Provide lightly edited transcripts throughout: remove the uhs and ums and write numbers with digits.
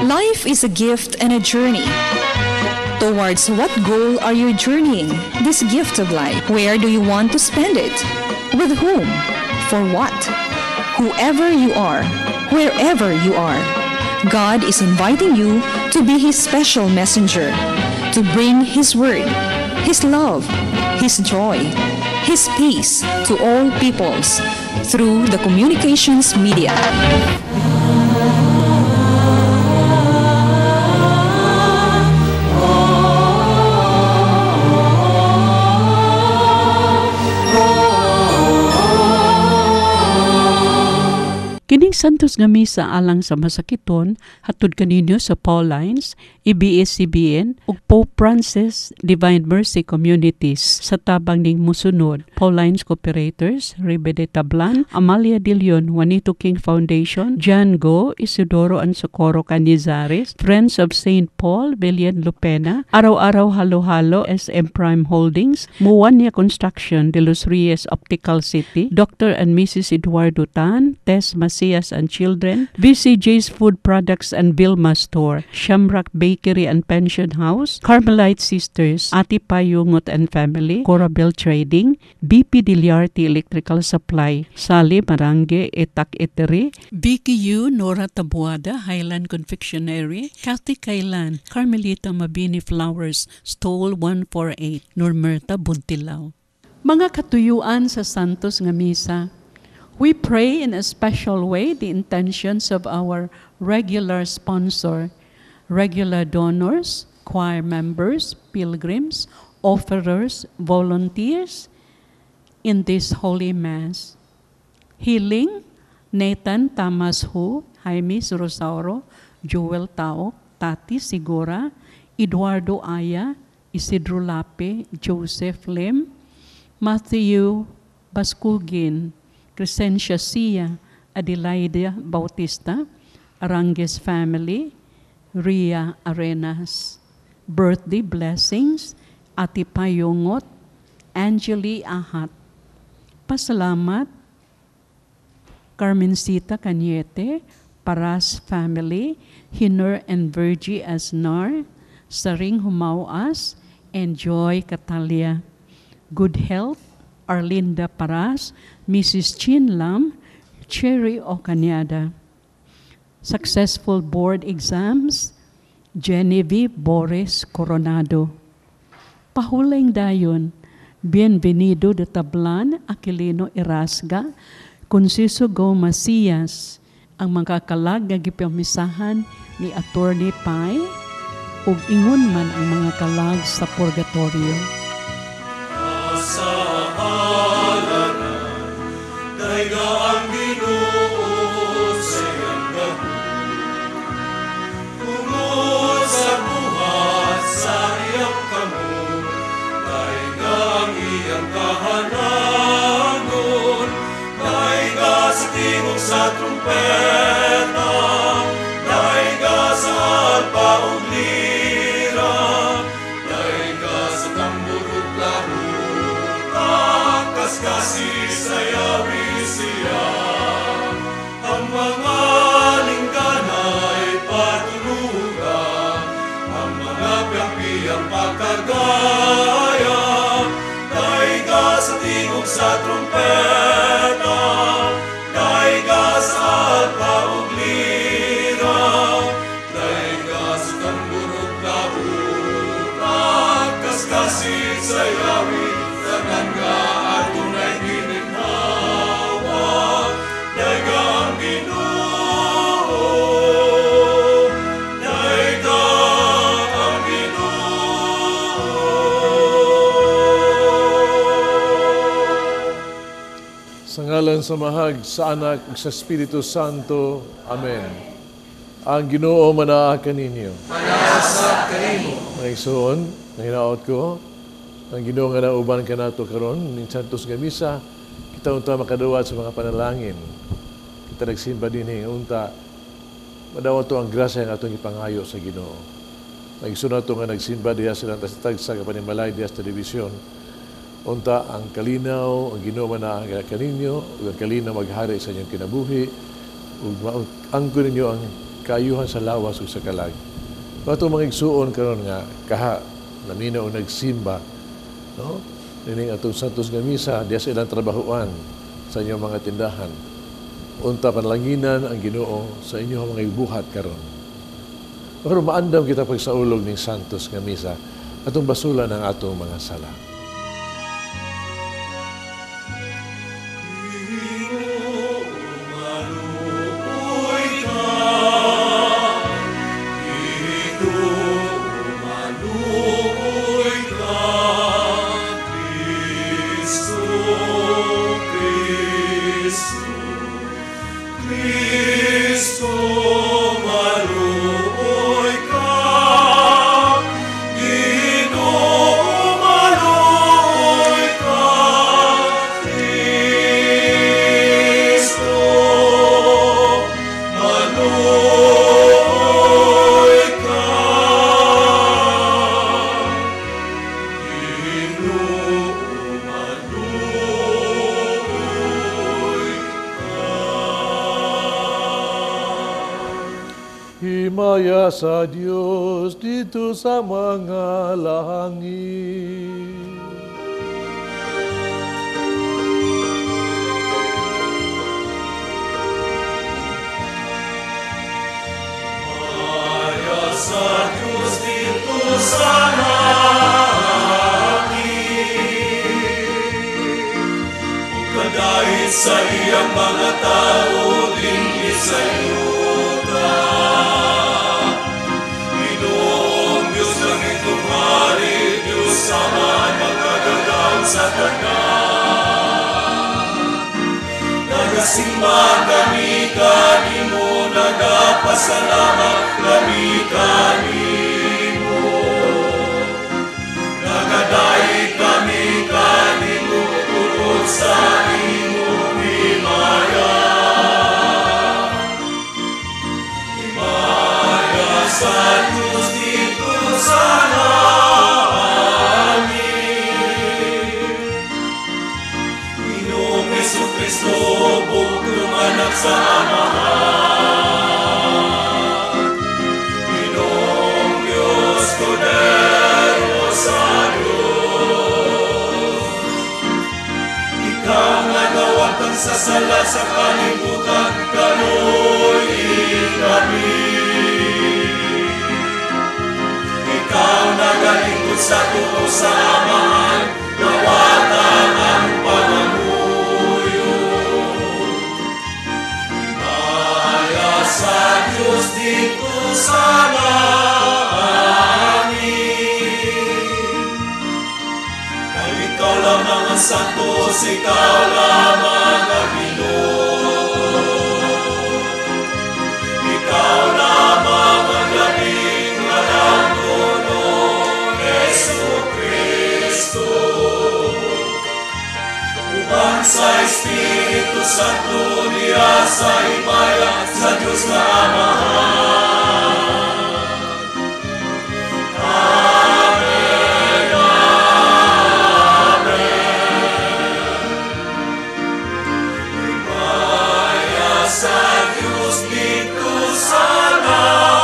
Life is a gift and a journey. Towards what goal are you journeying this gift of life? Where do you want to spend it? With whom? For what? Whoever you are, wherever you are, God is inviting you to be His special messenger, to bring His word, His love, His joy, His peace to all peoples through the communications media. Kining santos nga misa alang sa masakiton hatod kaninyo sa Paulines, EBS-CBN ug Pope Francis Divine Mercy Communities sa tabang ning musunod: Paulines Cooperators, Ribe de Tablan, Amalia de Leon, Juanito King Foundation, John Go, Isidoro and Socorro Canizares, Friends of St. Paul, Villan Lupena, Araw-Araw Halo-Halo, SM Prime Holdings, Muwania Construction, De Los Reyes Optical City, Dr. and Mrs. Eduardo Tan, Tess Macias and Children, VCJ's Food Products and Vilma Store, Shamrock Bakery and Pension House, Carmelite Sisters, Ati Payungot and Family, Corabel Trading, BP Diliarte Electrical Supply, Sali Marange Etak Etery, BKU Nora Tabuada, Highland Confectionery, Kathy Kailan, Carmelita Mabini Flowers, Stole 148, Normerta Buntilao. Mga katuyuan sa Santos nga Misa, we pray in a special way the intentions of our regular sponsor, regular donors, choir members, pilgrims, offerers, volunteers in this Holy Mass. Healing, Nathan Tamas Hu, Jaime Rosauro, Joel Taok, Tati Sigura, Eduardo Aya, Isidro Lape, Joseph Lim, Matthew Baskugin, Crescencia Sia, Adelaida Bautista, Arangues family, Ria Arenas. Birthday blessings, Ati Payungot, Angeli Ahat. Pasalamat, Carmencita Cañete, Paras family, Hiner and Virgie Asnar, Saring Humauas, and Joy Catalia. Good health, Arlinda Paras, Mrs. Chin Lam, Cherry Ocanyada. Successful board exams, Genevieve Boris Coronado. Pahuling dayon, Bienvenido de Tablan, Aquilino Erasga, Conciso Go Macias, ang mga kalag nga gipamisahan ni Attorney Pai, ug ingon man ang mga kalag sa purgatorio. Sa halaran, dayga ang Ginoo sa iyang gahom. Tungod sa buhat sa iyang kamot, dayga ang iyang kahanangon. Dayga sa tingog sa trumpeta, dayga sa alpa ug lira, dayga sa tambur ug lahuta, kaskasi sa yawi siya. Ang mga lingganay patuluga, ang mga piyang pagkagaya, dayga sa tingog sa trumpeta, dayga sa alpa ug lira, dayga sa tambur ug lahuta, kaskasi sa yawi, tanan nga adunay gininhawa, dayga ang Ginoo, dayga ang Ginoo. Sa ngalan sa Mahag, sa Anak, ug sa Espiritu Santo. Amen. Ang Ginoo manaa kaninyo. Manasa kanimo. Mga igsoon, nahinaot ko, ang Ginoo nga nauban ka nato karon ning Santos nga Misa, kita unta makadawat sa mga panalangin. Kita nagsimba dinhi unta madawat to ang grasya nga atong ipangayo sa Ginoo. Mga igsoon nato nga nagsimba diha sa tagsa ka panimalay diha sa telebisyon. Unta ang kalinaw, ang Ginoo manaa kaninyo, ug ang kalinaw maghari sa inyong kinabuhi, ug angko ninyo ang kaayuhan sa lawas ug sa kalag. Ato mga igsuon karon nga kaha naminaw nagsimba, no? Nining atong Santos nga misa diya sa ilang trabahoan sa inyong mga tindahan. Unta panlanginan ang Ginoo sa inyong mga buhat karon. Pero maandam kita pag sa ulog ning Santos nga misa atong basulan ang atong mga sala. Himaya sa Diyos dito sa mga langit. Himaya sa Diyos dito sa langit. Kadahit sa iyang mga tao din isayo. Sa tanan nagasimba kami kanimo, nagapasalamat kami kanimo, nagadaig kami kanimo tungod sa imong himaya. Himaya sa Diyos dito sa Kristo, bukong anak sa amahan. Ginoong Diyos, Kordero sa Diyos. Ikaw nga nawatang sa sala sa kalibutan, kanuy kami. Ikaw nagalingkod sa tuo sa amahan, nawatang ang pangamuyo. Sa Diyos dito sa langit. Kaya ikaw lamang ang santos, ikaw lamang ang Ginoo. Ikaw lamang ang labing malang tulong, Jesucristo. Ubang sa Espiritu Santo niya sa himaya sa Diyos na Amahan. Amen, Amen. Himaya sa Diyos dito sa langit.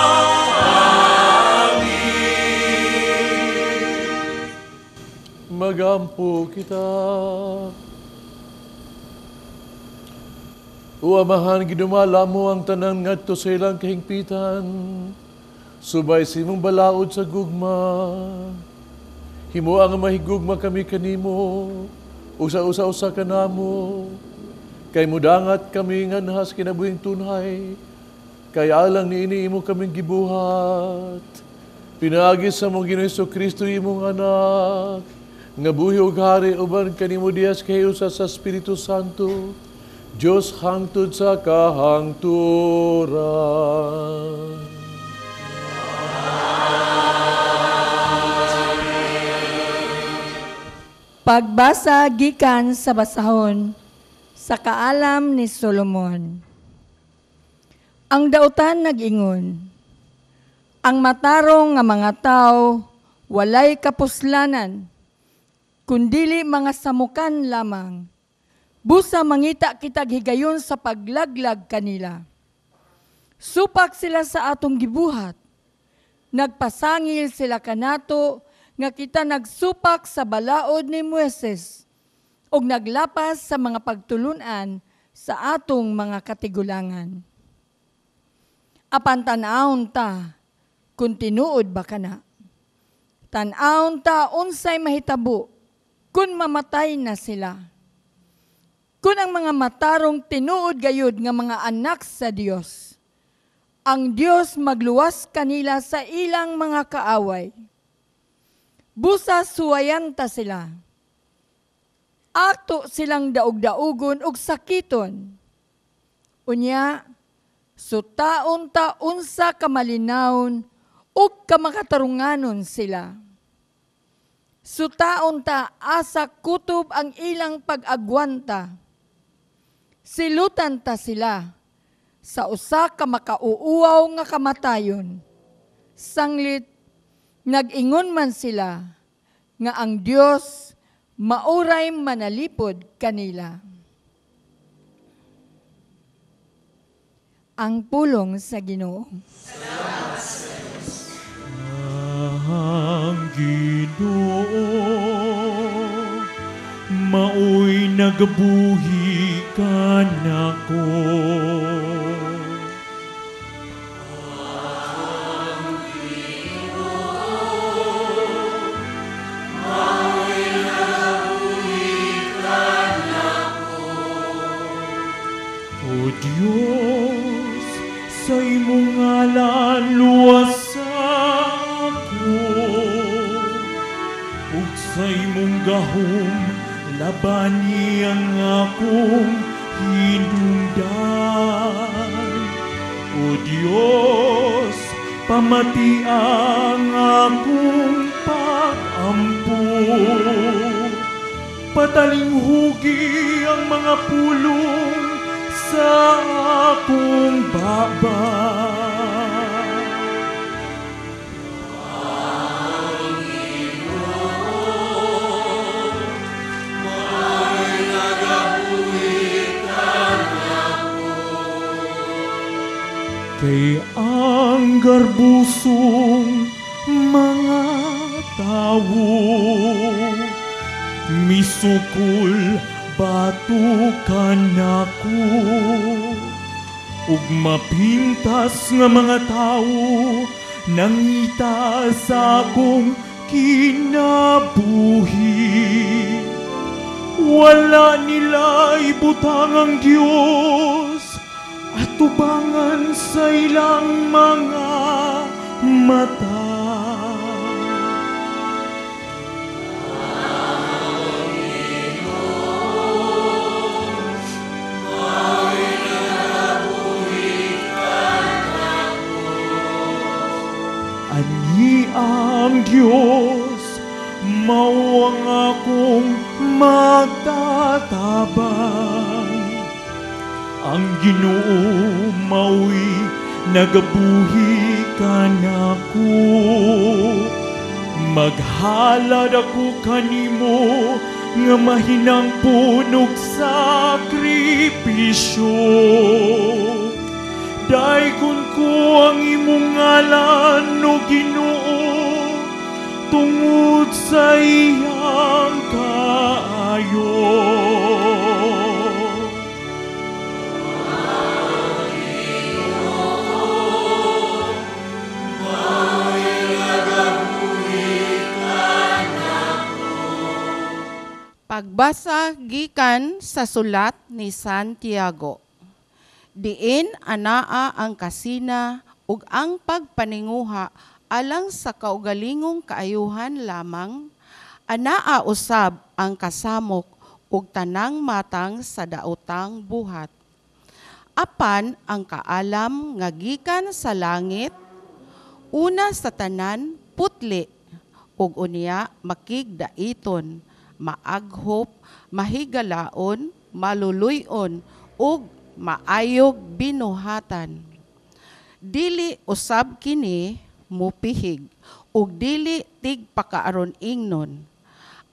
Magampo kita. O Amahan, ginumala mo ang tanan ngadto sa ilang kahingpitan, subay sa imong balaod sa gugma. Himo ang mahigugma kami kanimo, usa-usa ka namo. Kay mudangat kami nga nahas kinabuhing tunhay, kay alang niini imo kaming gibuhat. Pinaagi sa mong Ginoong Jesucristo imong anak, nga buhi ug hari uban kanimo diyas kay usa sa Espiritu Santo, Diyos hangtod sa kahangturan. Pagbasa gikan sa basahon sa kaalam ni Solomon. Ang dautan nag-ingon, ang matarong nga mga tao walay kapuslanan, kundili mga samukan lamang. Busa mangita kitag higayon sa paglaglag kanila. Supak sila sa atong gibuhat. Nagpasangil sila kanato nga kita nagsupak sa balaod ni Moises ug naglapas sa mga pagtulunan sa atong mga katigulangan. Apan tan-awon ta kung tinuod ba kana. Tan-awon ta unsay mahitabo kung mamatay na sila. Kung ang mga matarong tinuod gayud nga mga anak sa Dios, ang Dios magluwas kanila sa ilang mga kaaway. Busa suwayan ta sila. Ato silang daog-daugon ug sakiton. Unya, sutaon ta unsa kamalinawon ug kamakatarunganon sila. Sutaon ta asa kutob ang ilang pag-agwanta. Silutan ta sila sa usa ka makauuaw nga kamatayon. Sanglit, nag-ingon man sila nga ang Dios mauray manalipod kanila. Ang pulong sa Ginoo. Ang Ginoo maoy nagabuhi kanako. O Diyos, sa imong ngalan luwasa ako, ug sa imong gahom labani ang akong hinungdan. O Diyos, pamati ang akong pag-ampo, patalinghugi ang mga pulong sa akong baba. Kay ang garbusong mga tawo misukul batukan ako, ug mapintas nga mga tawo nangita sa akong kinabuhi. Wala nila ibutang ang Diyos at tubangan sa ilang mga mata. Ani ang Diyos, mao ang akong magtatabang. Ang Ginoo mao'y nagabuhi kanako. Maghalad ako kanimo nga mahinang punog sakripisyo. Dayon ko ang imong ngalan, o Ginoo, tungod sa iyang kaayo. Pagbasa gikan sa sulat ni Santiago. Diin anaa ang kasina ug ang pagpaninguha alang sa kaugalingong kaayuhan lamang, anaa usab ang kasamok ug tanang matang sa daotang buhat. Apan ang kaalam nga gikan sa langit, una sa tanan putli, ug unya makigdaiton, maaghop, mahigalaon, maluluyon, ug maayog binuhatan. Dili usab kini mupihig, ug dili tigpakaaron ingnon.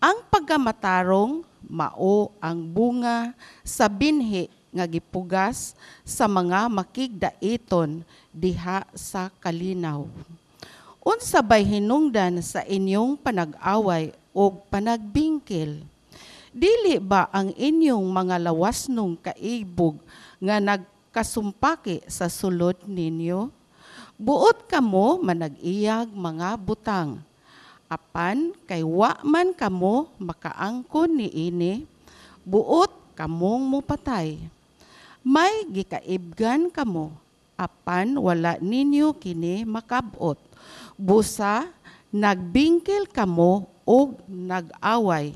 Ang pagkamatarong mao ang bunga sa binhi nga gipugas sa mga makigdaiton diha sa kalinaw. Unsa bay hinungdan sa inyong panag-away o panagbingkil? Dili ba ang inyong mga lawasnong kaibog nga nagkasumpaki sa sulod ninyo? Buot kamo manag-iyag mga butang. Apan kay wa man kamo makaangkon niini, buot kamong mupatay. May gikaibgan kamo, apan wala ninyo kini makabot. Busa, nagbingkil kamo o nag-away.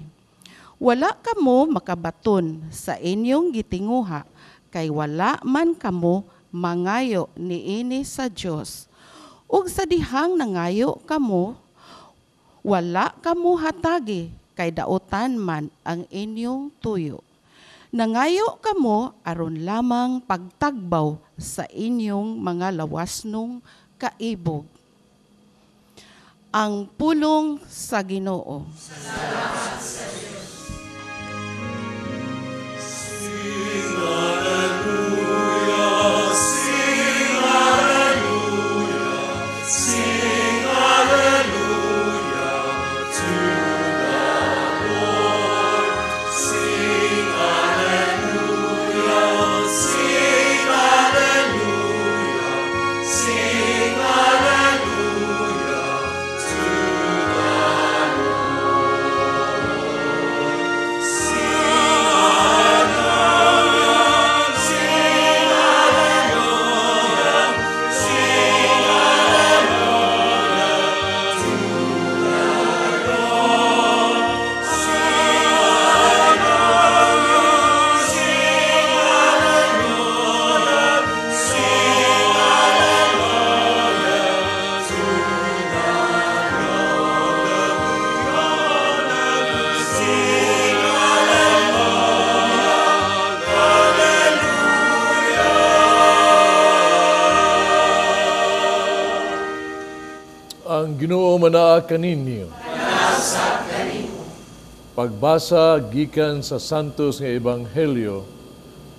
Wala kamo makabaton sa inyong gitinguha, kay wala man kamo mangayo niini sa Dios. Ug sa dihang nangayo kamo, wala kamo hatagi, kay dautan man ang inyong tuyo. Nangayo kamo aron lamang pagtagbaw sa inyong mga lawasnong kaibog. Ang pulong sa Ginoo. Salamat sa Diyos. Sing hallelujah, sing hallelujah, sing hallelujah to the Lord. Sing hallelujah, sing hallelujah, sing hallelujah to the Lord. Sing hallelujah, sing hallelujah, sing hallelujah to the Lord. Sing hallelujah, sing hallelujah, sing hallelujah to Ang Ginoo manaa kaninyo. Pagbasa gikan sa Santos nga Ebanghelyo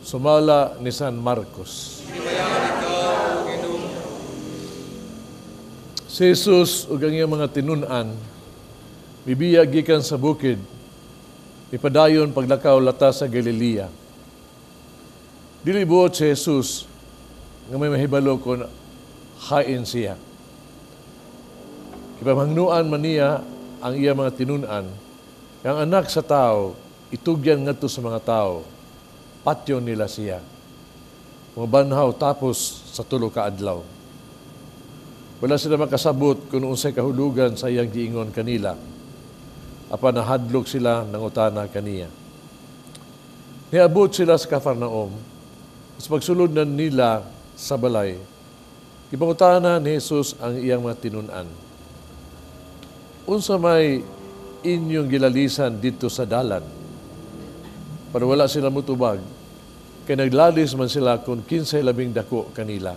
sumala ni San Marcos. Si Jesus ug ang iyang mga tinun-an bibiyag gikan sa bukid, ipadayon paglakaw latas sa Galilea. Dili buot si Jesus nga may mahibalo kung hain siya. Kipamangnuan man niya ang iya mga tinun-an, ang anak sa tao, itugyan ngadto sa mga tao, patyon nila siya. Mga banhaw tapos sa tulo ka adlaw. Wala sila makasabot kung unsay kahulugan sa iyang giingon kanila. Apan nahadlok sila ng utana kaniya. Niabot sila sa Capernaum, sa pagsulod na nila sa balay, ipangutana ni Jesus ang iyang mga tinun-an. Unsa may inyong gilalisan dito sa dalan? Para wala sila mutubag, kay naglalis man sila kung 15 labing dako kanila.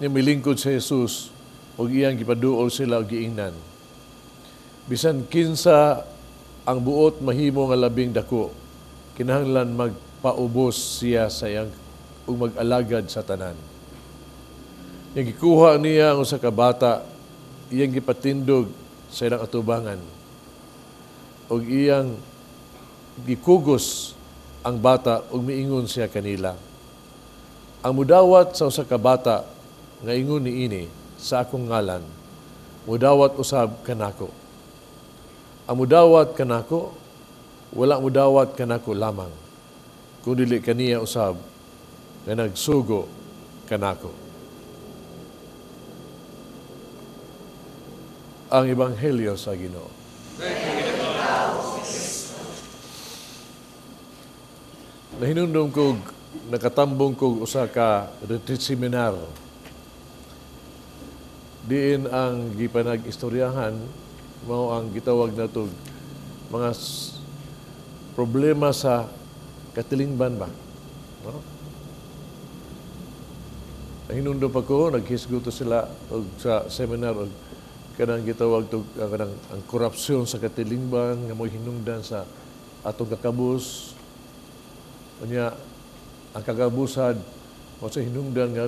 Nimilingkod si Jesus, o iyang gipaduol sila o giingnan. Bisan 15 ang buot mahimo nga labing dako, kinahanglan magpaubos siya sa iyang ug mag-alagad sa tanan. Gikuha niya ang usa ka bata, iyang gipatindog sa ilang atubangan. O iyang gikugos ang bata ug miingon siya kanila. Ang mudawat sa usa ka bata nga ingon niini sa akong ngalan, mudawat usab kanako. Ang mudawat kanako, wala mudawat kanako lamang, kung dili kaniya usab nga nagsugo kanako. Ang Ebanghelyo sa Ginoo. Nahinundong ko, nakatambong ko usa ka retreat seminar. Diin ang gipanag-istoryahan, mao ang gitawag na ito, mga problema sa katilingban ba? No? Nahinundong pa ko, naghisguto sila sa seminar, kanang gitawag to ang korupsyon sa katilingban nga mo'y hinungdan sa atong kakabus. Unya, ang kagabusad, o sa hinungdan nga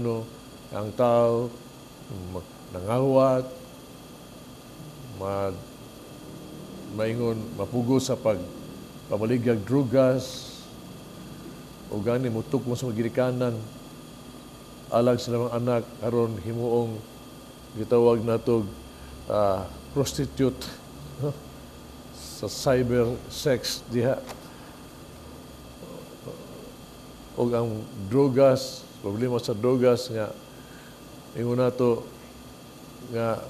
ang tao, nangawat, maingon, mapugos sa pamaligag drugas, o gani mutok mo sa magirikanan, alag sila mga anak, aron himuong gitawag natog prostitute, no? Sa cyber sex diha. O ang drogas, problema sa drogas nga ingon nato nga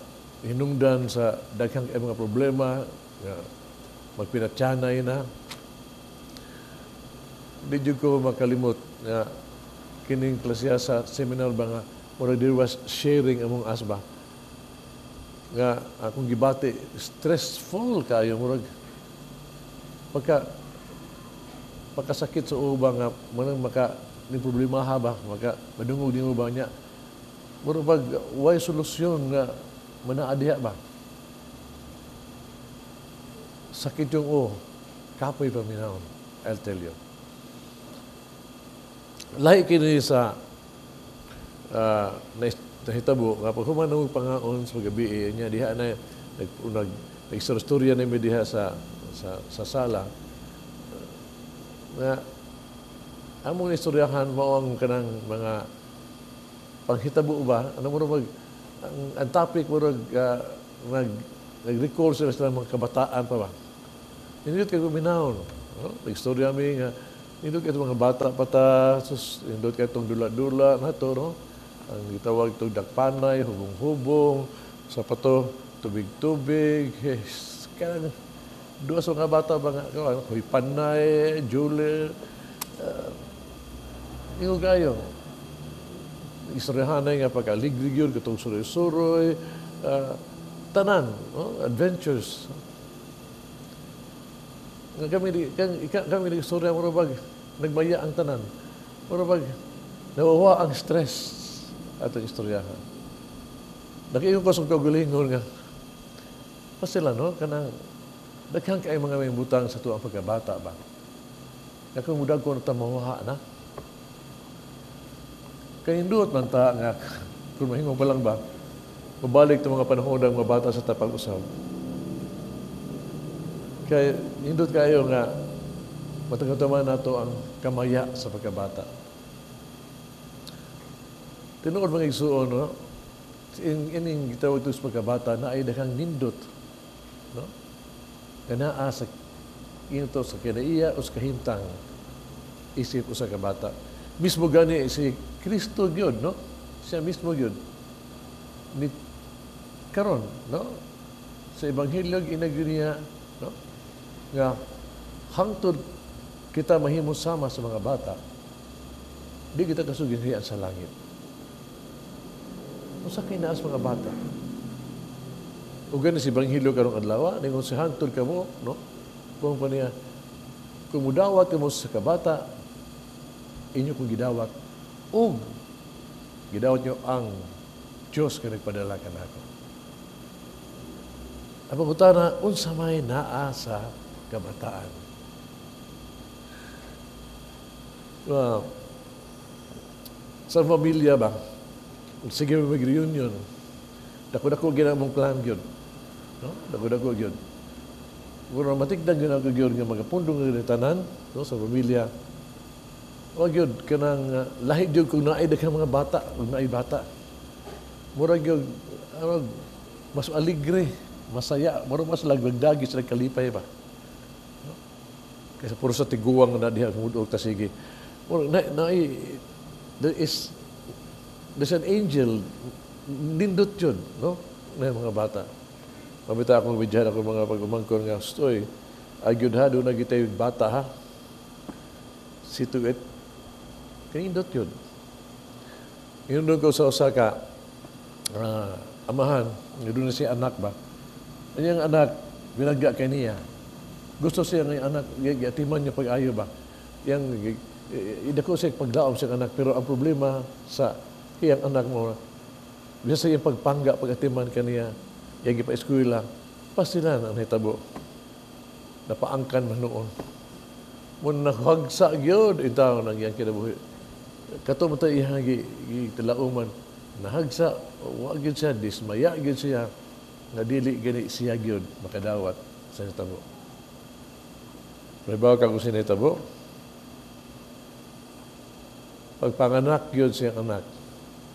hinungdan sa daghang mga problema nga magpinatyanay na. Di jud ko makalimot nga kining klasya sa seminar ba nga murag there was sharing among us ba nga akong gibati stressful kayo murag pagkasakit sa uba nga manang ni problema ha ba madungog din mo ba niya murag pag way solusyon nga manaadiha ba sakit yung kapoy paminahon, I'll tell you. Lahi kini sa nahitabo nga pag humanong pangaon sa pagabi niya diha na nag-istorya na diha sa sala nga among istoryahan mao ang kanang mga panghitabo ba ano mo ang topic mo nag-recall sila mga kabataan pa ba nindot kay guminahon nag-istorya mi nga nindot kay mga bata pata nindot kay itong dula-dula nato no ang gitawag itong dakpanay, hubong-hubong, sa pato, tubig-tubig, kanang duwa sa mga bata ba nga, huy panay, jule, yung gayo. Istoryahanay nga pagkaliglig yun, katong suroy-suroy, tanan, adventures. Kami nag-istorya, marabag, nagmaya ang tanan. Marabag, nawawa ang stress atong istoryahan. Nakiyon ko sa kagulingon nga, pa sila, no? Kanang, daghang kay mga may butang sa tuwang pagkabata ba? Kung mudag ko na tamawaha na. Kaya hindot man ta nga, kung mahingong pa lang ba, mabalik itong mga panahon ng mga bata sa tapag-usab. Kaya hindot kayo nga, matagataman na ito ang kamaya sa pagkabata. Tinuod mga igsuon, no? Ining gitawag ito sa pagkabata na ay daghang nindot. No? Kanaa sa ito sa kinaiya o sa kahintang isip o sa kabata. Mismo gani si Kristo gyud, no? Siya mismo gyud. Ni karon, no? Sa ebanghelyo ginagyo niya, no? Nga hangtod kita mahimo sama sa mga bata. Di kita kasugihrian sa langit. Usa kay naas mga bata. O gani si Banghilyo karong adlaw, ningon si hangtod kamo, no? Kung pa niya, kung mudawat kamo sa kabata, inyo kong gidawat, o gidawat nyo ang Diyos ka nagpadala ka na ako. Ang pagkutana, unsa may naa sa kabataan. Sa pamilya ba, sige mag-reunion. Dako-dako ginamong plan yun. No? Dako-dako yun. Kung matigdag yun ako yun nga magapundong nga tanan, no? Sa pamilya. O yun, kanang lahig yun kung naay daghang mga bata, kung naay bata. Murag yun, mas aligre, masaya, murag mas lagdagi sila kalipay ba. No? Kaysa puro sa tiguang na diha, kumudog ta sige. Murag, there's an angel, nindot yun, no? Na mga bata. Pamita akong bidyan ako mga pag-umangkon nga, stoy, agyod ha, doon na kita yung bata ha. Situit. Kanindot yun. Yun doon ko sa Osaka, amahan, doon na siya anak ba? Yung anak, binagya kay niya. Gusto siya ng anak, yatiman niya pag-ayo ba? Yang, idako siya paglaom siya anak, pero ang problema sa iyang anak mo, bisa sa iyang pagpangga, pag-atiman kaniya, yung ipa-eskwila, pasilan ang hitabo. Napaangkan man noon. Muna naghagsa gyud itaw nang iyang kinabuhi. Kato mo tayo iyang gitalauman. Nahagsa, wa gyud siya, dismaya gyud siya, nga dili gani siya gyud makadawat sa tabo. May bawa ka kung sinitabo? Pagpanganak gyud siyang anak,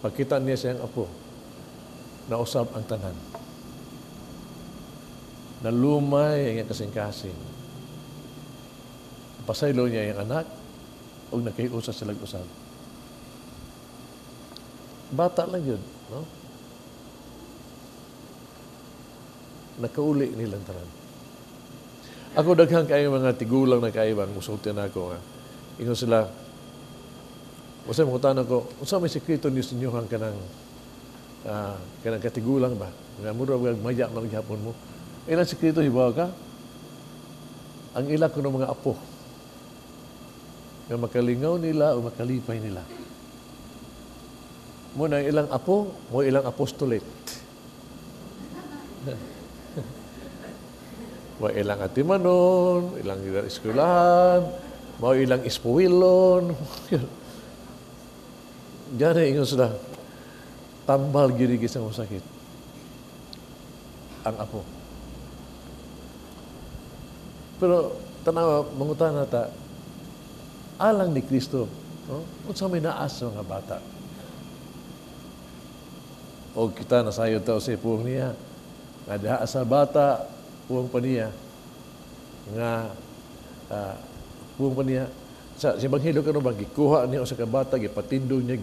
pagkita niya siyang apo, nausab ang tanan. Nalumay ang kasing-kasing. Pasaylo niya yung anak, o nakiusap silang usab. Bata lang yun, no? Nakauli nilang tanan. Ako daghang kayo mga tigulang na kaibang, musulti na ako nga. Ingon sila, usay mo kutan ako, unsa may sekreto ni sinyohan kanang katigulang ba? Nga mura wag maya man gyapon mo. Ilang sekreto hibaw ka? Ang ila ko ng mga apo. Nga makalingaw nila o makalipay nila. Muna ilang apo, mo ilang apostolate. Mo ilang atimanon, ilang eskwelahan, mo ilang ispuwilon. Diyan na ingon sila, tambal girigis ang sakit. Ang apo. Pero tanawa, mangutan nata, alang ni Kristo, no? Kung sa may naas sa mga bata. O kita nasayod tao sa ipuong niya, nga daha sa bata, puwang pa niya, nga puwang pa niya, sa Ebanghelyo ka ba, gikuha niya o sa kabata, gipatindog niya,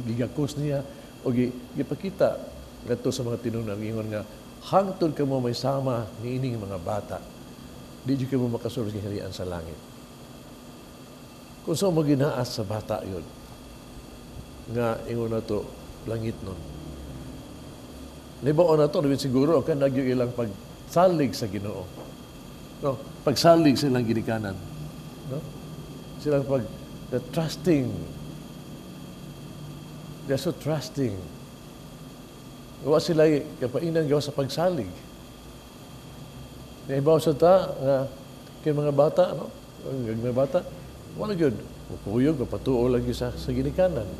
gigakos niya, o gipakita gato sa mga tinunan, ingon nga, hangtod ka mo may sama ni ining mga bata, di ka mo makasulog hilian sa langit. Kung saan mo ginaas sa bata yun, nga ingon na to, langit nun. Nibaon na to, siguro, okay, nagyo ilang pagsalig sa Ginoo. No? Pagsalig silang ginikanan. No? Silang trusting. They're so trusting. Gawa sila, kapainan gawa sa pagsalig. Naibaw sa ta, nga, kay mga bata, no? Mga bata, wala yun. Mapuyog, mapatuo lang yun sa ginikanan.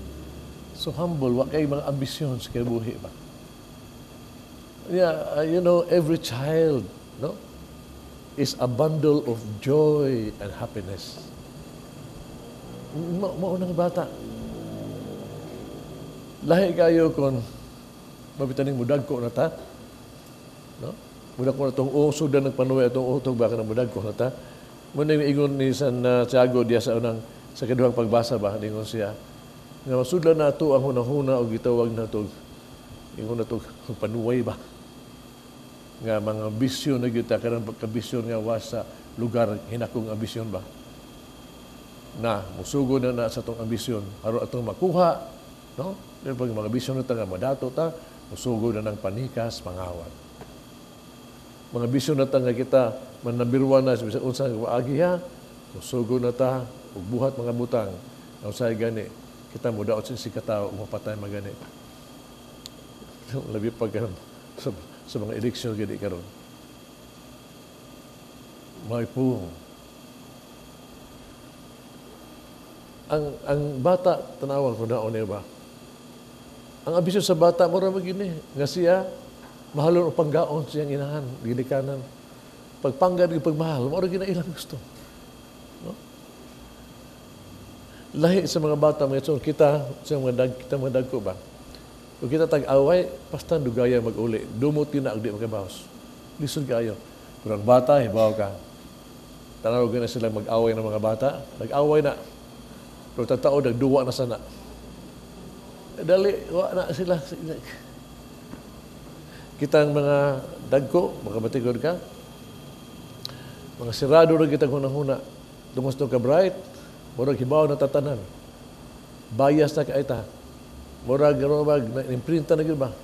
So humble, wala kay mga ambisyon sa kabuhi ba? Yeah, you know, every child, no, is a bundle of joy and happiness. Maunang bata. Lahi kayo kung mabitaning mudag ko na ta, no? Mudag ko na itong sudan ng panuwi itong utog baka ng mudag ko na ta. Muna yung ingon ni San Tiago diya sa unang sa kaduhang pagbasa ba, ingon siya, nga masudlan na ito ang hunahuna o gitawag na ito, ingon na ito panuway ba? Nga mga ambisyon na kita, karang pagkabisyon nga was sa lugar, hinakong ambisyon ba? Na, musugo na sa itong ambisyon, haro atong makuha, no? Then pag mga ambisyon na ito nga madato ta, musugo na ng panikas, mangawat. Mga ambisyon na ito nga kita, manabirwan na, sa unsang waagi ha, musugo na ta, ugbuhat mga butang, na usay gani, kita mudaot sa sikataw, umapatay magani. Labi pag sa mga eleksyon gani karon. May po. Ang bata tanawan ko na ba? Ang ambisyon sa bata mura magini nga siya mahalon o panggaon siyang inahan, ginikanan. Pagpanggad ng pagmahal, mura gina ilang gusto. No? Lahi sa mga bata mga ito, kita mga dagko ba? Kung kita tag-away, pastan dugaya mag-uli. Dumot yun na ang di magkabawas. Lisod kayo. Pero ang bata, hibaw ka. Tanaw na sila mag-away ng mga bata. Nag-away na. Pero tatao, nagduwa na sana. Dali, wa na sila. Kita ang mga dagko, makabatigod ka. Mga sirado na kita hunang-huna. Tungos nung ka-bright, murag hibaw na tatanan. Bias na kaita. Murag imprinta na ba?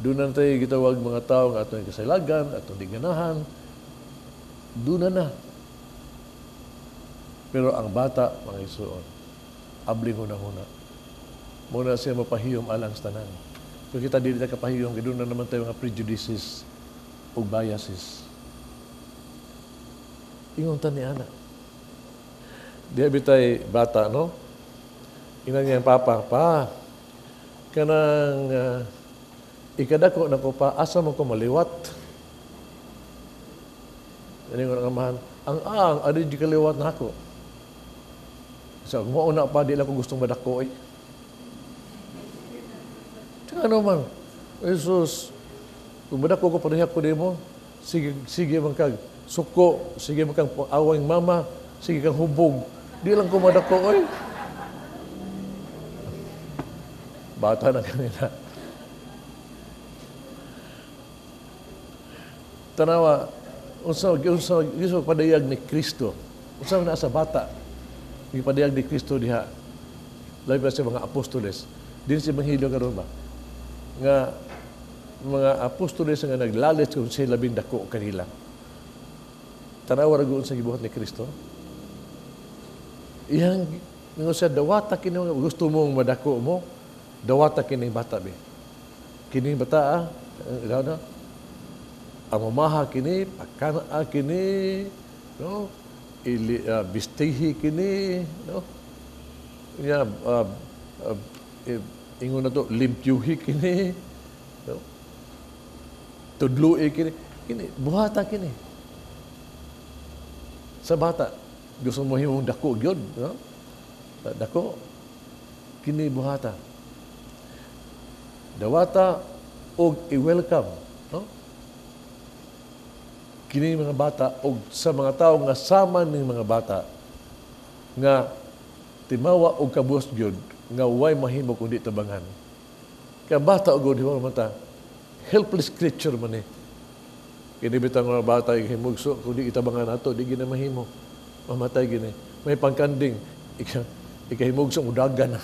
Doon na tayo gitawag mga tao ng atong kasaylagan, atong diganahan. Doon na. Pero ang bata, mga isuon, abling huna-huna. Muna siya mapahiyom alang sa tanan. Kung kita dili na kapahiyom, doon na naman tayo mga prejudices o biases. Ingon ta ni ana. Diha bitay bata, no? Ina niya ang papa, pa, kanang ikadako na ko pa, asa mo ko maliwat? Yan yung amahan, adi di kaliwat na ako. So, mauna pa, di lang ko gustong madako eh. Tsaka naman, Jesus, kung madako ko, panayak ko din mo, sige man kag suko, sige man kang awang mama, sige kang hubog, di lang ko madako eh. Bata na kanila. Tanawa, unsa padayag ni Kristo. Unsa na sa bata. Ni padayag ni Kristo diha. Labi pa sa mga apostoles. Din si manghilyo karon ba? Nga mga apostoles nga naglalit kung sila labing dako kanila. Tanawa ra sa gibuhat ni Kristo. Iyang nga sa dawata kini gusto mong madako mo. Dawata kining bata be. Kining bata na ang mamaha kini, pakana kini, no? Bistihi kini, no? Ya ingon na to limpyuhi kini, no? Tudlui kini buhata kini. Sa bata gusto mo himong dako gyud, no? Dako kini buhata. Dawata og i-welcome, no? Kini mga bata og sa mga tao nga sama ning mga bata nga timawa og kabus gyud nga way mahimo kundi tabangan. Kaya bata og di mata helpless creature man eh. Kini bitang mga bata ay himugso kundi itabangan nato di gina mahimo. Mamatay gini. May pangkanding ikahimugso udagan na.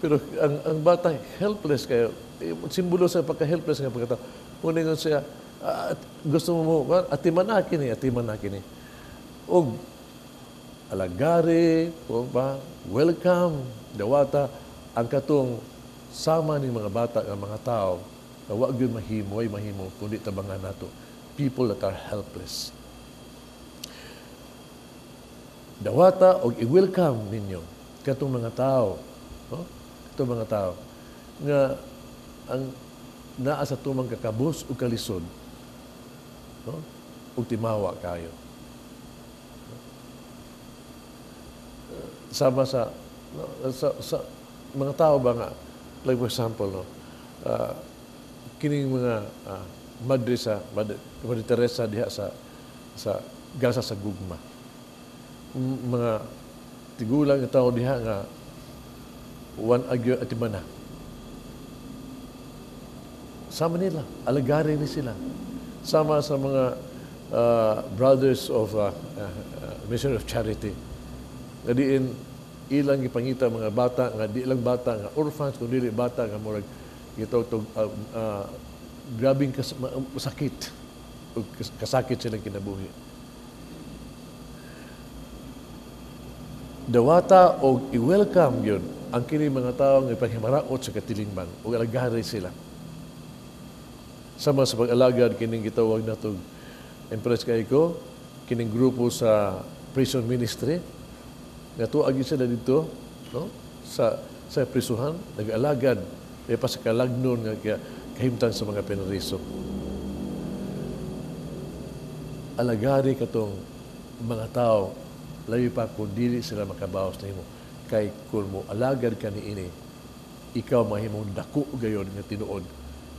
Pero ang bata helpless kayo. Simbolo sa pagka-helpless nga pagkatao. Uningon siya, gusto mo atiman na kini. Og alagari, o ba, welcome, dawata, ang katong sama ni mga bata ng mga tao na wag yun mahimo, kundi tabangan nato. People that are helpless. Dawata, og i-welcome ninyo katong mga tao. No? Katong mga tao nga ang naa sa tumang kakabus o kalisod, no? O timawa kayo. Sama sa mga tao ba nga, like for example, no? Kining mga Madre Teresa diha sa gasa sa gugma. Mga tigulang nga tao diha nga wan agyo at imana. Sama nila, alagari ni sila. Sama sa mga Brothers of Mission of Charity. Nga diin ilang ipangita mga bata, nga di lang bata, nga orphans, kundi bata, nga murag gitawtog grabing sakit. Kasakit silang kinabuhi. Dawata o i-welcome yun ang kini mga tao nga ipahimaraot sa katilingban o alagari sila. Sama sa pag-alagad kining gitawag natong Empress Kaiko, kining grupo sa prison ministry, nga tuag sila dito, no? sa prisuhan, nag-alagad, e pa sa kalagnon nga kahimtang sa mga penariso. Alagari katong mga tao, labi pa kung dili sila makabawas na himo. Kay kung mo alagad ka ni ini, ikaw mahimong dako gayon nga tinuod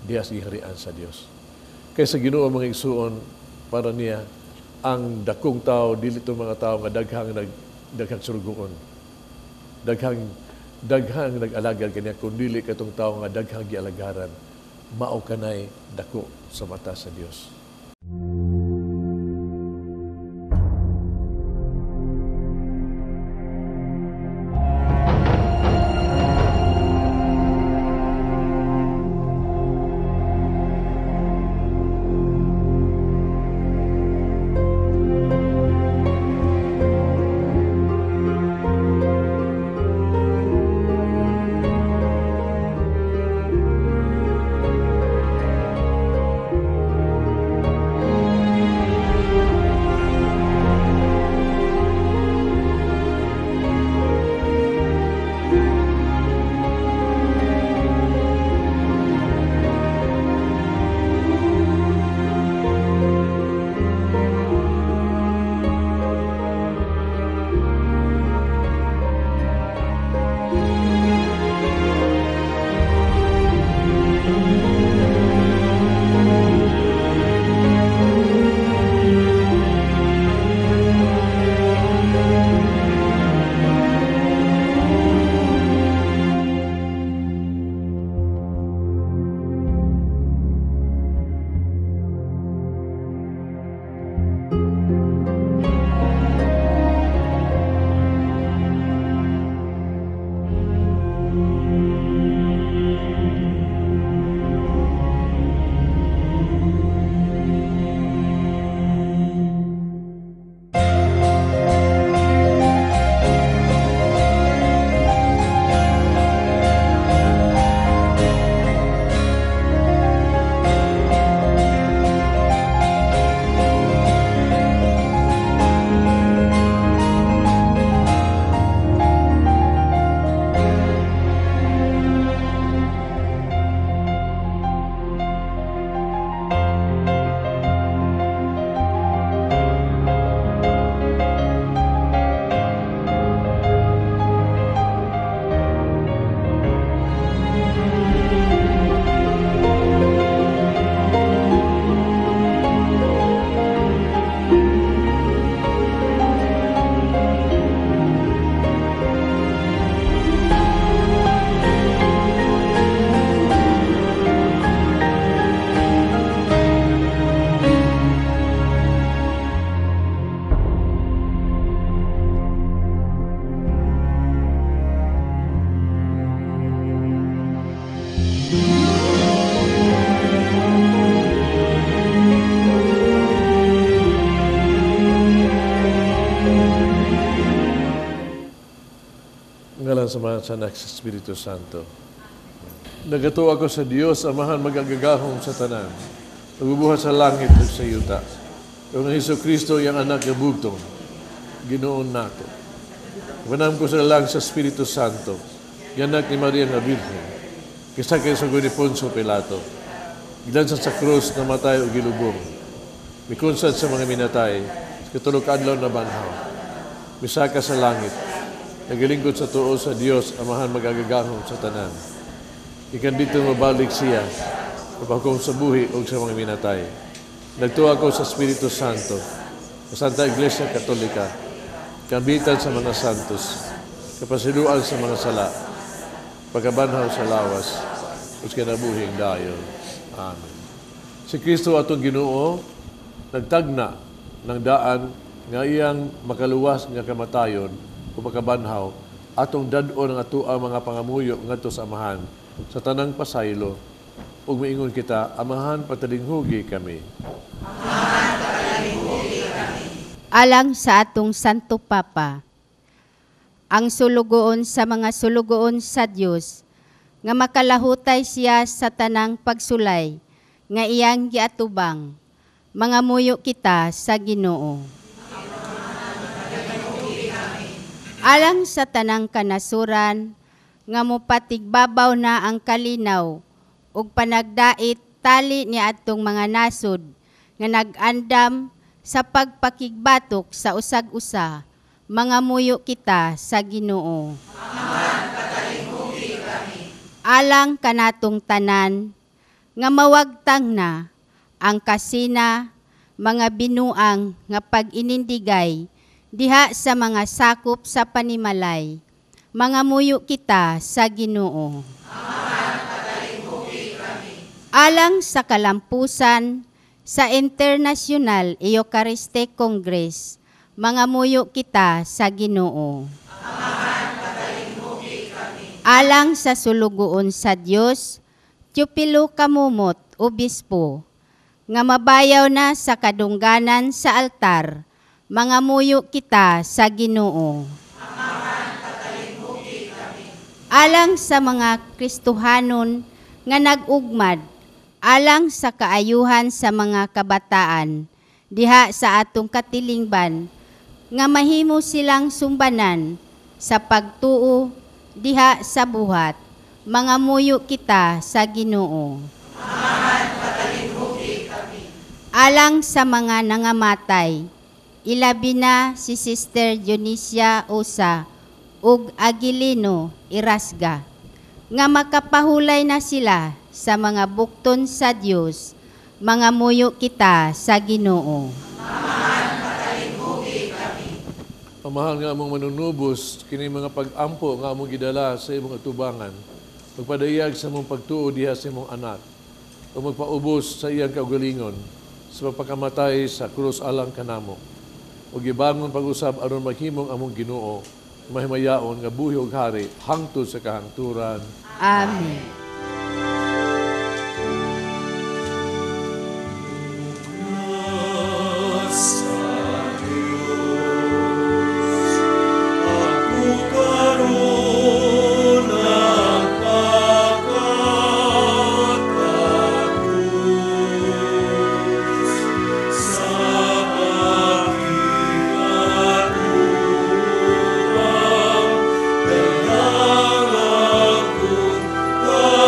diha sa harian sa Dios. Kay sa Ginoo mga igsuon para niya ang dakong tao dili to mga tao nga daghang surugoon. Daghang nag-alagad kaniya kun dili katong tao nga daghang gialagaran. Mao kanay dako sa mata sa Dios. Ngalan sa mga sa Espiritu Santo. Nagato ako sa Dios, Amahan magagagahong sa tanan. Nagbubuhat sa langit at sa yuta. Yung Hesus Kristo, yung anak ng bugtong, Ginoon nato. Ibanam ko sa lang sa Espiritu Santo, yung anak ni Maria na Birhen, kisakay sa ni Poncio Pilato, gilansan sa krus na matay o gilubong, mikunsad sa mga minatay, sa katulog adlaw na banhaw, misaka sa langit, nagalingkod sa tuo sa Dios, Amahan magagagahong sa tanan. Ikan dito mabalik siya, kapag sa buhi o sa mga minatay. Nagtuwa ko sa Espiritu Santo, sa Santa Iglesia Katolika, kambitan sa mga santos, kapasiluan sa mga sala, pagkabanhaw sa lawas, at kinabuhing dayon. Amen. Si Kristo atong Ginoo, nagtagna ng daan nga iyang makaluwas nga kamatayon o pagkabanhaw, atong dad-o ng ato ang mga pangamuyo ngadto sa Amahan, sa tanang pasaylo, ug maingon kita, Amahan, patalinghugi kami. Amahan, patalinghugi kami. Alang sa atong Santo Papa, ang sulugoon sa mga sulugoon sa Dios, nga makalahutay siya sa tanang pagsulay, nga iyang giatubang, mga muyo kita sa Ginoo. Alang sa tanang kanasuran, nga mopatigbabaw na ang kalinaw, ug panagdait tali ni atong mga nasod, nga nag-andam sa pagpakigbatok sa usag-usa, mga muyo kita sa Ginoo. Amahan, patalinghugi kami. Alang kanatong tanan, nga mawagtang na ang kasina, mga binuang nga pag-inindigay, diha sa mga sakop sa panimalay, mga muyo kita sa Ginoo. Amahan, patalinghugi kami. Alang sa kalampusan, sa International Eucharistic Congress, mga muyo kita sa Ginoo. Amahan, patalinghugi kami. Alang sa sulugoon sa Dios, Teopilo Kamumot, Obispo, nga mabayaw na sa kadungganan sa altar, mga muyo kita sa Ginoo. Amahan, patalinghugi kami. Alang sa mga Kristohanon nga nag-ugmad, alang sa kaayuhan sa mga kabataan, diha sa atong katilingban, nga mahimo silang sumbanan sa pagtuo diha sa buhat, mga muyo kita sa Ginoo. Amahan, patalinghugi kami. Alang sa mga nangamatay, ilabi na si Sister Dionisia Osa ug Aguilino Irasga, nga makapahulay na sila sa mga bukton sa Dios, mga muyo kita sa Ginoo. Amahan, patalinghugi kami. Amahan nga among manunubos, kini mga pag-ampo nga among gidala sa imong atubangan, magpadayag sa imong pagtuo diha sa imong anak, o magpaubos sa iyang kaugalingon, sa pagpakamatay sa krus alang kanamo, o gibangon pag-usab aron maghimong among Ginoo, mahimayaon nga buhi ug hari hangtod sa kahangturan. Amen. Oh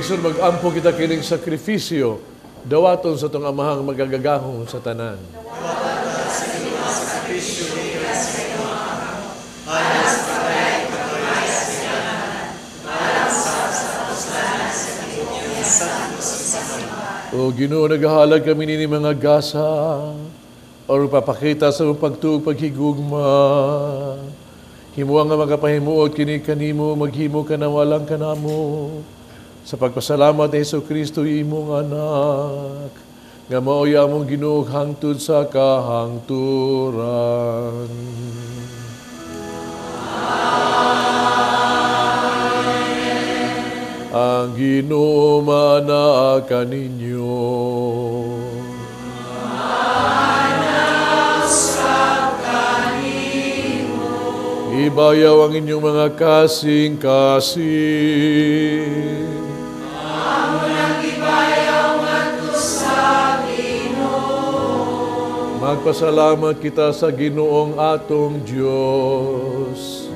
Igsoon mag-ampo kita kining sakrifisyo, dawaton sa itong amahang magagagahong sa tanan. O Ginoo, naghahalag kami nini mga gasa, o papakita sa pagtuog paghigugma. Himuwa nga magapahimuot kini kanimo, maghimo ka na walang kanamo. Sa pagpasalamat ni Jesucristo, imong anak, nga maoya mong Ginoo hangtod sa kahangturan. Ang Ginoo mana kaninyo. Ibayaw ang inyong mga kasing-kasing. Magpasalamat kita sa Ginoong atong Diyos.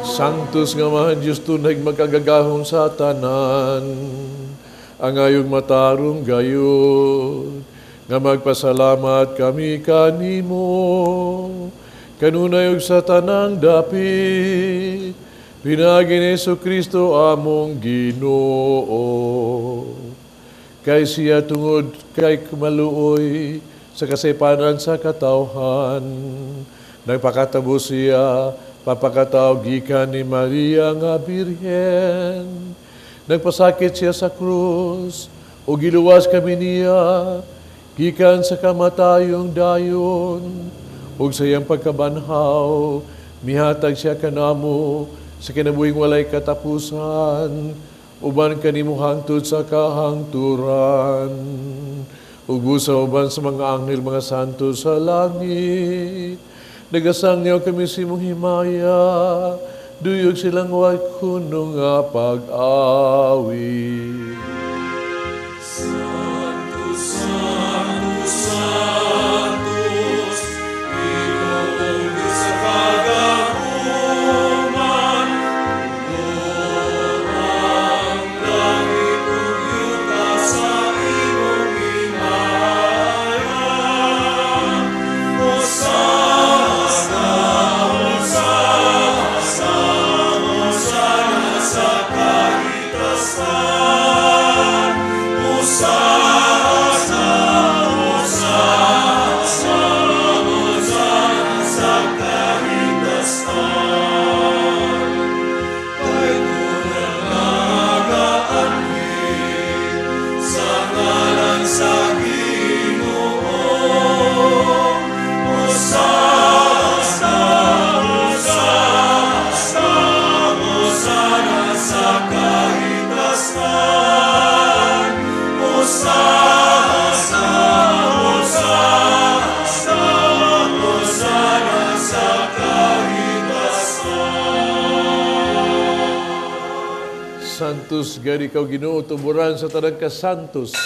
Santos nga mahal Diyos tunay magkagagahong sa tanan, ang ayong matarong gayon, nga magpasalamat kami kanimo, kanunay og sa tanang dapit, pinagi ni Jesucristo among Ginoo. Kay siya tungod kay maluoy sa kasaypanan sa katawhan, nagpakatabo siya, papakataw gikan ni Maria nga Birhen. Nagpasakit siya sa krus, o giluwas kami niya, gikan sa kamatayong dayon, ug sa iyang pagkabanhaw, mihatag siya kanamo sa kinabuhing walay katapusan, uban kanimo hangtod sa kahangturan, ug busa uban sa mga anghel, mga santo sa langit. Nagasang niyo kami si mong himaya, duyog silang kuno nga pag-awi. Santos, Santos, Santos, Ginoong Diyos sa kagahuman, ang langit ug yuta sa imong himaya. Hosana, Hosana sa kahitasan. Hosana, Hosana sa kahitasan. Kay tunang nagaanhin sa ngalan sa Ginoo. Hosana, Hosana sa kahitasan. Hosana, Hosana sa kahitasan. Santos, gari kaw Ginoo, tuburan sa tanang kasantos.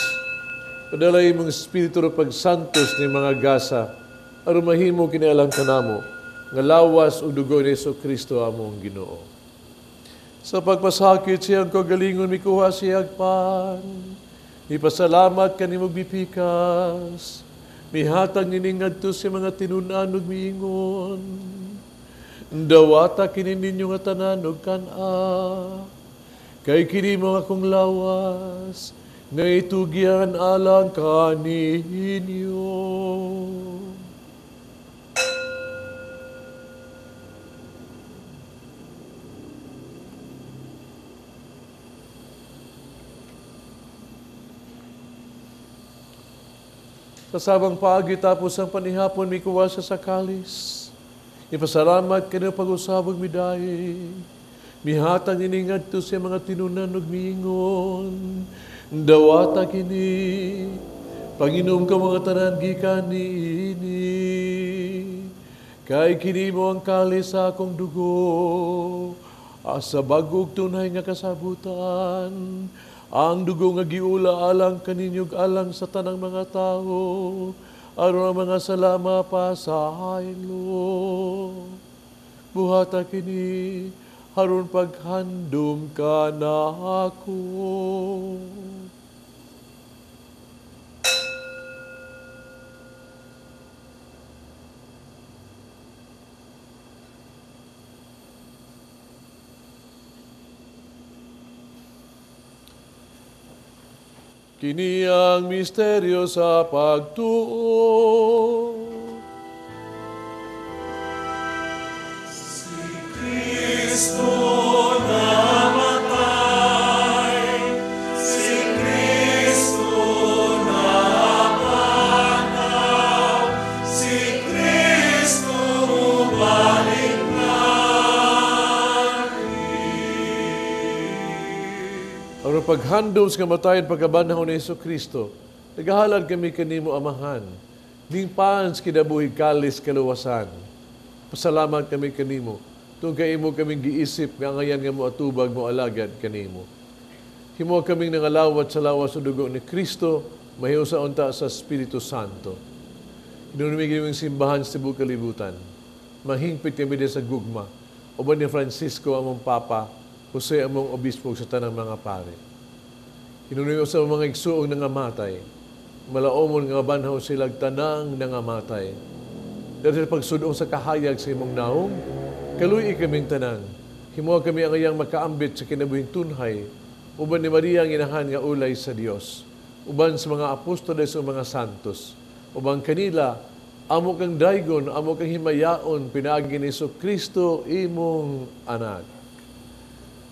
Padalay mong espiritu ro pagsantos ni mga gasa, aron mahimo kinialang kanamo, nga lawas ug dugo ni Jesucristo among Ginoo. Sa pagpasakit siyang kagalingon mikuha siyang pan, ipasalamat kanimo bipikas, mihatag nining ngadto sa mga tinunan ug miingon. Dawata kini ninyo nga tanan ug kan-a, kay kini mo akong lawas, nga itugyan alang kaninyo. Kasabang paagi tapos ang panihapon, may kuwasa sa kalis. Ipasalamat ka ng pag-usabog midahi. Mihatang iningad to sa mga tinunan ug miingon. Dawata kini, Panginom ka mga tanan gikan niini. Kay kini mo ang kalis sa akong dugo. Asa bagog tunay nga kasabutan. Ang dugo nga giula alang kaninyog alang sa tanang mga tao, aron ang mga salama pa sa haylo. Buhata kini, haron paghandom ka na ako. Kini ang misteryo sa pagtuo. Kristo namatay, si Kristo napanaw, si Kristo balik na rin. Ang paghandom sa kamatayan pagkabanahon ni Hesus Kristo, nagahalad kami kanimo amahan, ning pans kinabuhi kalis kaluwasan. Pasalamat kami kanimo. Tung kay imo kaming giisip nga ngayan nga mo atubag mo alagad kanimo. Himo kaming nangalawat sa lawas sa dugo ni Kristo, mahiusa unta sa Espiritu Santo. Inunumig kaming simbahan sa tibuok kalibutan. Mahingpit kami din sa gugma. Uban ni Francisco among Papa, Jose among Obispo sa tanang mga pare. Inunumig sa mga igsuong nangamatay. Malaomon nga banhaw silag tanang nangamatay. Dahil pagsudong sa kahayag sa imong naong, kaluy kaming tanan. Himo kami ang iyang makaambit sa kinabuhing tunhay. Uban ni Maria ang inahan nga ulay sa Dios. Uban sa mga apostoles o mga santos. Uban kanila, amo kang daygon, amo kang himayaon, pinaagi ni Kristo imong anak.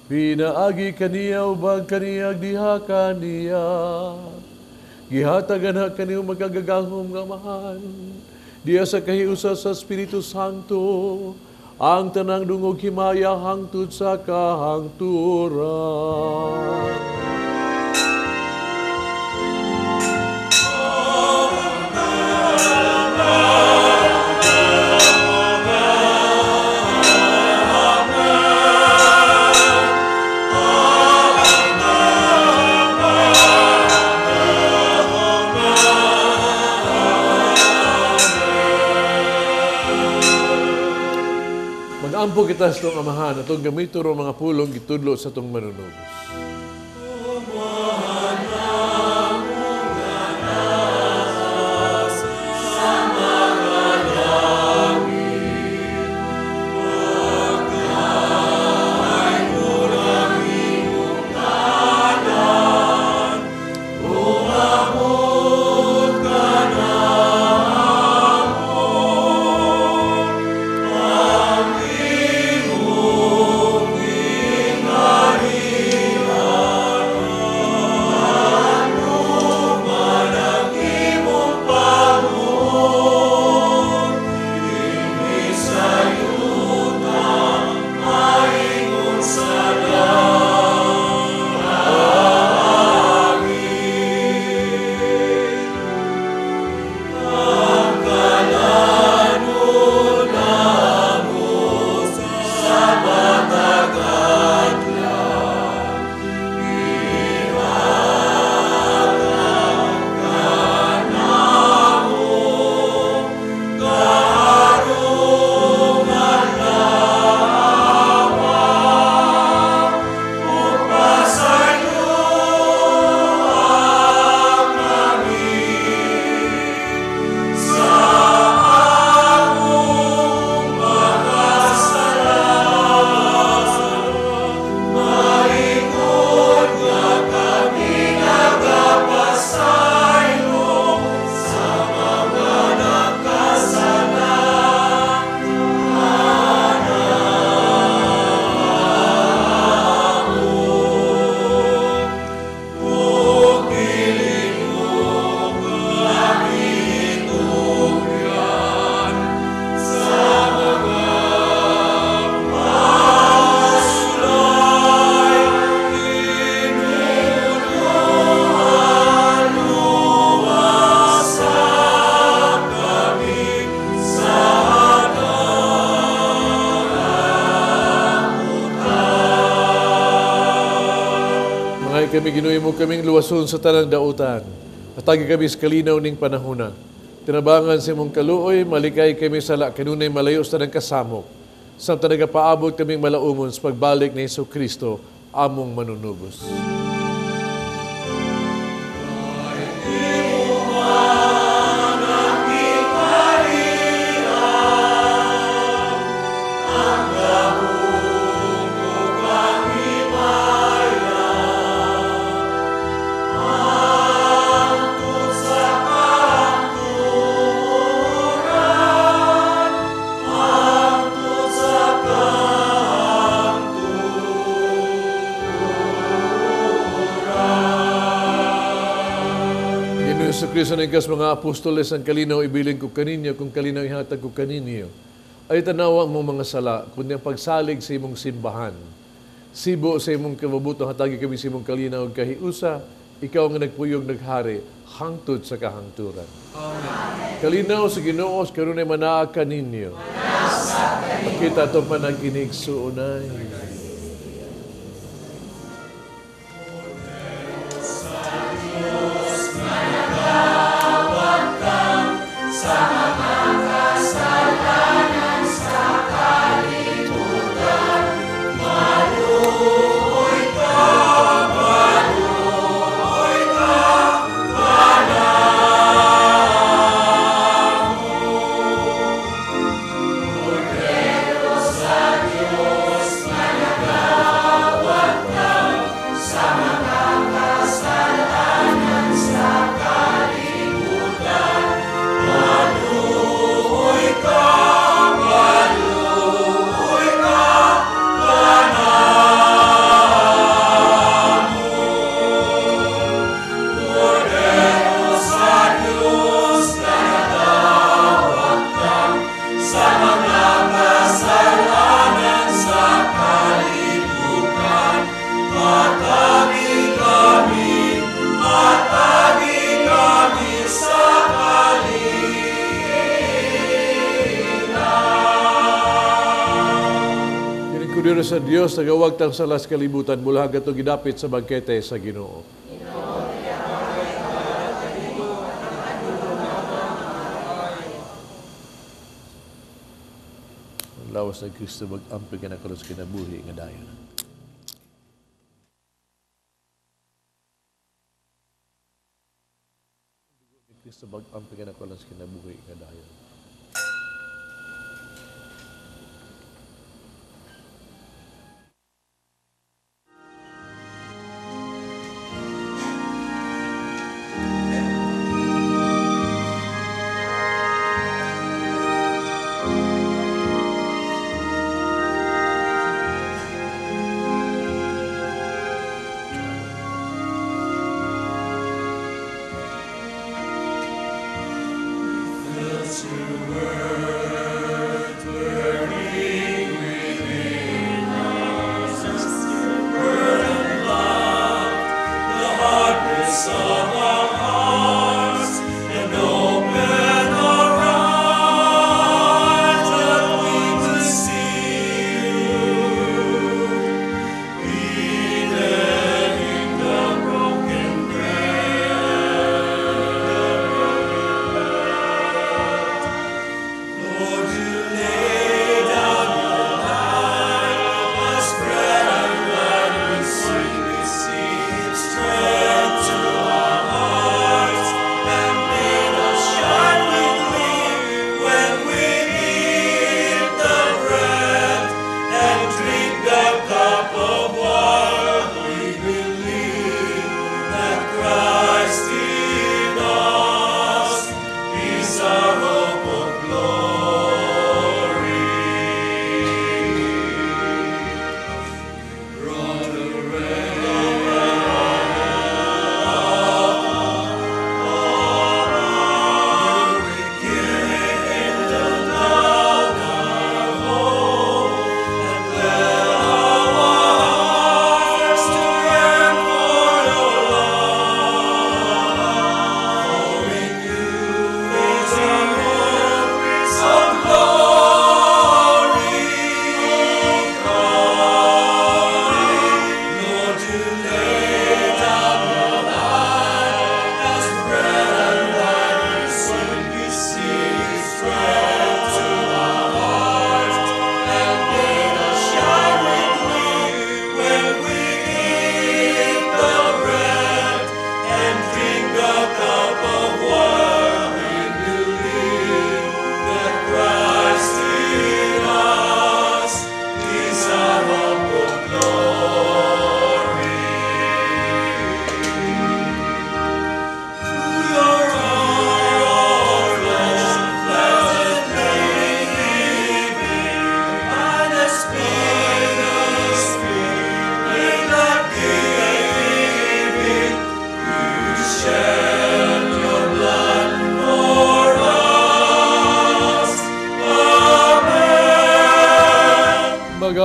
Pinaagi kaniya, ubang kaniya, diha kaniya. Gihatagan ha kaniya magagagahom nga mahan. Diya sa kahiusa sa Espiritu Santo, ang tanang dungog himaya hangtod sa kahangturan. Mag-ampo kita sa itong amahan, atong gamito ro mga pulong gitudlo sa itong manunubos. Kami ginuy mo kaming luwason sa tanang dautan. Atagi kami sa kalinaw ning panahona. Tinabangan sa imong kaluoy, malikay kami sa kanunay malayo sa tanang kasamok. sa nagapaabot kaming malaumon sa pagbalik ni Hesus Kristo, among manunubos. Sa Kristo ng mga apostoles ang kalinaw ibilin ko kaninyo, kung kalinaw ihatag ko kaninyo, ay tanawa mo mga sala, kundi ang pagsalig sa imong simbahan. Sibo sa imong kababutong hatagi kami sa imong kalinaw kahiusa, ikaw nga nagpuyog naghari, hangtod sa kahangturan. Amen. Kalinaw sa Ginoo, karon ay manaa kaninyo. Pakita itong managinig suunay. Kudiro sa Dios, nagawag tang salas kalibutan, mula hanggang gidapit sa bangkete sa Ginoo. Ang lawas ng Kristo, mag-ampi ka na kalos kinabuhi nga dayon. Kristo, mag-ampi ka na kalos kinabuhi nga dayon.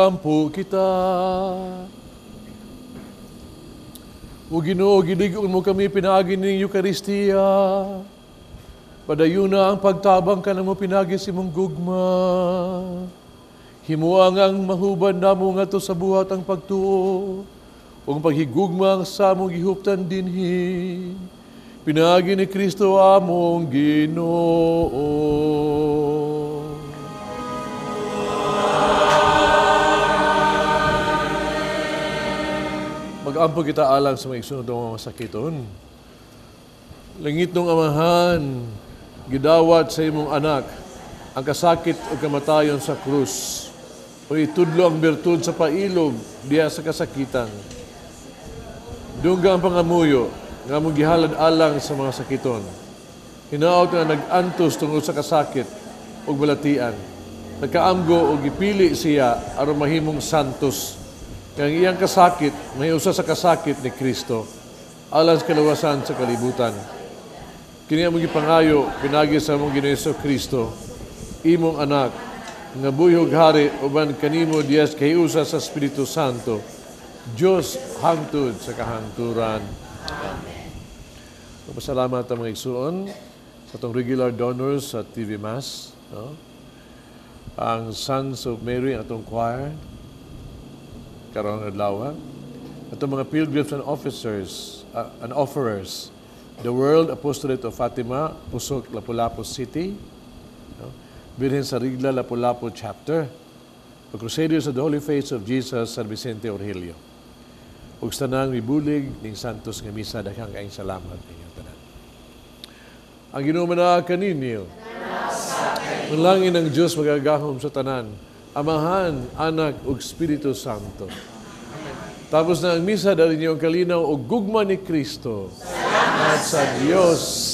Magampo kita. O Ginoo, gilig-on mo kami pinagi ng Eucharistia. Padayon na ang pagtabang ka na mo pinagi si mong gugma. Himuang ang mahubad na mo nga to sa buhat ang pagtuo. Ug paghigugma ang sa mong gihuptan dinhi. Pinagi ni Kristo among Ginoo. Mag-ampo kita alang sa mga isunod ng mga masakiton. Langit nung amahan, gidawat sa imong anak, ang kasakit o kamatayon sa krus. O itudlo ang bertud sa pailog diya sa kasakitan. Dungga ang pangamuyo, nga mong gihalad alang sa mga sakiton. Hinaot nga nag-antos tungod sa kasakit o balatian. Nagkaamgo o gipili siya aron mahimong santos. Kang iyang kasakit, may usa sa kasakit ni Kristo, alang sa kalawasan sa kalibutan. Kini ang gipangayo, pinagi sa mong Ginoong Kristo, imong anak, nga buyog hari, uban kanimo Diyas kahiusa sa Espiritu Santo, Diyos hangtod sa kahangturan. Pasalamat ang mga igsuon sa itong regular donors sa TV Mass. No? Ang Sons of Mary, atong choir, karong adlaw. Itong mga pilgrims and officers and offerers, the World Apostolate of Fatima, Pusok, Lapu-Lapu City, no? Birhen sa Rigla, Lapu-Lapu Chapter, the Crusaders of the Holy Face of Jesus, San Vicente Aurelio. Ug sa tanang mibulig ning santos nga misa, daghang kaayong salamat ninyo tanan. Ang Ginoo manaag kaninyo. Ang langin ng Diyos magagahom sa tanan, Amahan, Anak ug Espiritu Santo. Tapos na ang misa dali niyo ang kalinaw ug gugma ni Kristo. At sa Dios